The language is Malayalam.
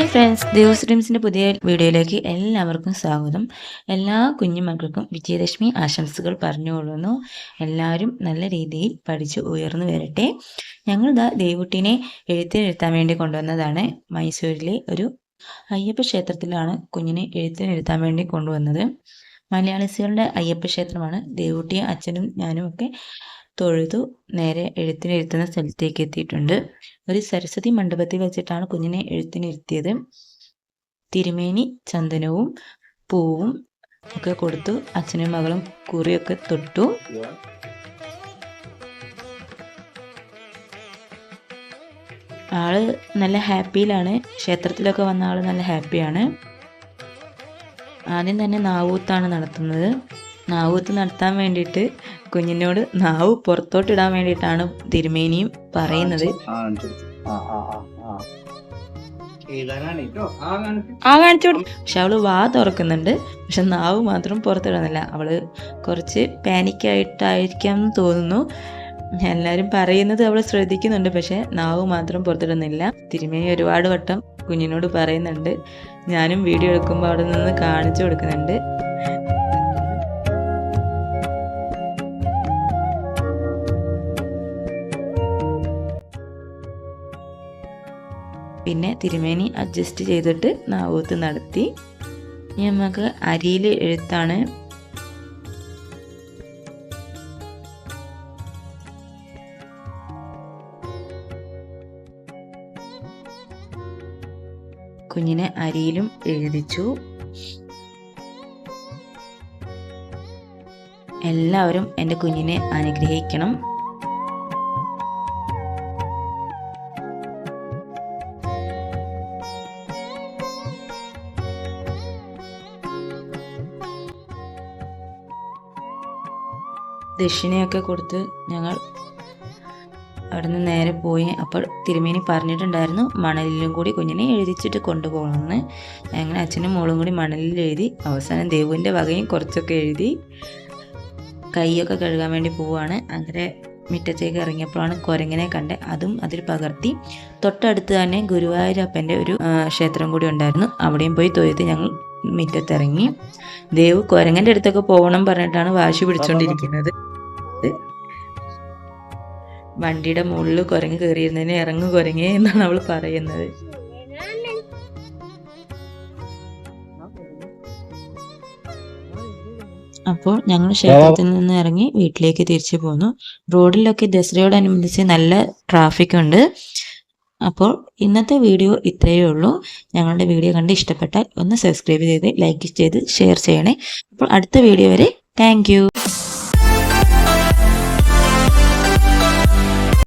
ഹായ് ഫ്രണ്ട്സ്, ദേവസ് ഡ്രീംസിൻ്റെ പുതിയ വീഡിയോയിലേക്ക് എല്ലാവർക്കും സ്വാഗതം. എല്ലാ കുഞ്ഞുമക്കൾക്കും വിജയദശമി ആശംസകൾ പറഞ്ഞുകൊള്ളുന്നു. എല്ലാവരും നല്ല രീതിയിൽ പഠിച്ച് ഉയർന്നു വരട്ടെ. ഞങ്ങൾ ദേവുട്ടീനെ എഴുത്തിനിരുത്താൻ വേണ്ടി കൊണ്ടുവന്നതാണ്. മൈസൂരിലെ ഒരു അയ്യപ്പ ക്ഷേത്രത്തിലാണ് കുഞ്ഞിനെ എഴുത്തിനിരുത്താൻ വേണ്ടി കൊണ്ടുവന്നത്. മലയാളികളുടെ അയ്യപ്പ ക്ഷേത്രമാണ്. ദേവുട്ടിയും അച്ഛനും ഞാനും ഒക്കെ തൊഴുതു നേരെ എഴുത്തിനിരുത്തുന്ന സ്ഥലത്തേക്ക് എത്തിയിട്ടുണ്ട്. ഒരു സരസ്വതി മണ്ഡപത്തിൽ വെച്ചിട്ടാണ് കുഞ്ഞിനെ എഴുത്തിനിരുത്തിയത്. തിരുമേനി ചന്ദനവും പൂവും ഒക്കെ കൊടുത്തു. അച്ഛനും മകളും കുറിയൊക്കെ തൊട്ടു. ആള് നല്ല ഹാപ്പിയിലാണ്. ക്ഷേത്രത്തിലൊക്കെ വന്ന ആള് നല്ല ഹാപ്പിയാണ്. ആദ്യം തന്നെ നാവൂത്താണ് നടത്തുന്നത്. നാവൂത്ത് നടത്താൻ വേണ്ടിയിട്ട് കുഞ്ഞിനോട് നാവ് പുറത്തോട്ടിടാൻ വേണ്ടിയിട്ടാണ് തിരുമേനിയും പറയുന്നത്. പക്ഷെ അവള് വാ തുറക്കുന്നുണ്ട്, പക്ഷെ നാവ് മാത്രം പുറത്തിടുന്നില്ല. അവള് കുറച്ച് പാനിക്കായിട്ടായിരിക്കാം എന്ന് തോന്നുന്നു. എല്ലാരും പറയുന്നത് അവള് ശ്രദ്ധിക്കുന്നുണ്ട്, പക്ഷെ നാവ് മാത്രം പുറത്തിടുന്നില്ല. തിരുമേനി ഒരുപാട് വട്ടം കുഞ്ഞിനോട് പറയുന്നുണ്ട്. ഞാനും വീഡിയോ എടുക്കുമ്പോൾ അവിടെ നിന്ന് കാണിച്ചു കൊടുക്കുന്നുണ്ട്. പിന്നെ തിരുമേനി അഡ്ജസ്റ്റ് ചെയ്തിട്ട് നാവൂത്ത് നടത്തി. നമുക്ക് അരിയിൽ എഴുത്താണ്. കുഞ്ഞിനെ അരിയിലും എഴുതിച്ചു. എല്ലാവരും എൻ്റെ കുഞ്ഞിനെ അനുഗ്രഹിക്കണം. ദക്ഷിണയൊക്കെ കൊടുത്ത് ഞങ്ങൾ അവിടെ നിന്ന് നേരെ പോയി. അപ്പോൾ തിരുമേനി പറഞ്ഞിട്ടുണ്ടായിരുന്നു മണലിലും കൂടി കുഞ്ഞിനെ എഴുതിച്ചിട്ട് കൊണ്ടുപോകണമെന്ന്. അങ്ങനെ അച്ഛനും മോളും കൂടി മണലിൽ എഴുതി. അവസാനം ദേവുവിൻ്റെ വകയും കുറച്ചൊക്കെ എഴുതി. കൈയൊക്കെ കഴുകാൻ വേണ്ടി പോവുകയാണ്. അങ്ങനെ മുറ്റത്തേക്ക് ഇറങ്ങിയപ്പോഴാണ് കുരങ്ങനെ കണ്ട്. അതും അതിൽ പകർത്തി. തൊട്ടടുത്ത് തന്നെ ഗുരുവായൂരപ്പൻ്റെ ഒരു ക്ഷേത്രം കൂടി ഉണ്ടായിരുന്നു. അവിടെയും പോയി തൊഴുത് ഞങ്ങൾ മുറ്റത്തിറങ്ങി. ദേവ് കുരങ്ങൻ്റെ അടുത്തൊക്കെ പോകണം പറഞ്ഞിട്ടാണ് വാശി പിടിച്ചുകൊണ്ടിരിക്കുന്നത്. വണ്ടിയുടെ മുകളിൽ കുരങ്ങ് കയറിയിരുന്നതിന് ഇറങ്ങു കുരങ്ങേ എന്നാണ് അവൾ പറയുന്നത്. അപ്പോൾ ഞങ്ങൾ ക്ഷേത്രത്തിൽ നിന്ന് ഇറങ്ങി വീട്ടിലേക്ക് തിരിച്ചു പോന്നു. റോഡിലൊക്കെ ദസറയോടനുബന്ധിച്ച് നല്ല ട്രാഫിക് ഉണ്ട്. അപ്പോൾ ഇന്നത്തെ വീഡിയോ ഇത്രയേ ഉള്ളൂ. ഞങ്ങളുടെ വീഡിയോ കണ്ട് ഇഷ്ടപ്പെട്ടാൽ ഒന്ന് സബ്സ്ക്രൈബ് ചെയ്ത് ലൈക്ക് ചെയ്ത് ഷെയർ ചെയ്യണേ. അപ്പോൾ അടുത്ത വീഡിയോ വരെ താങ്ക് യു.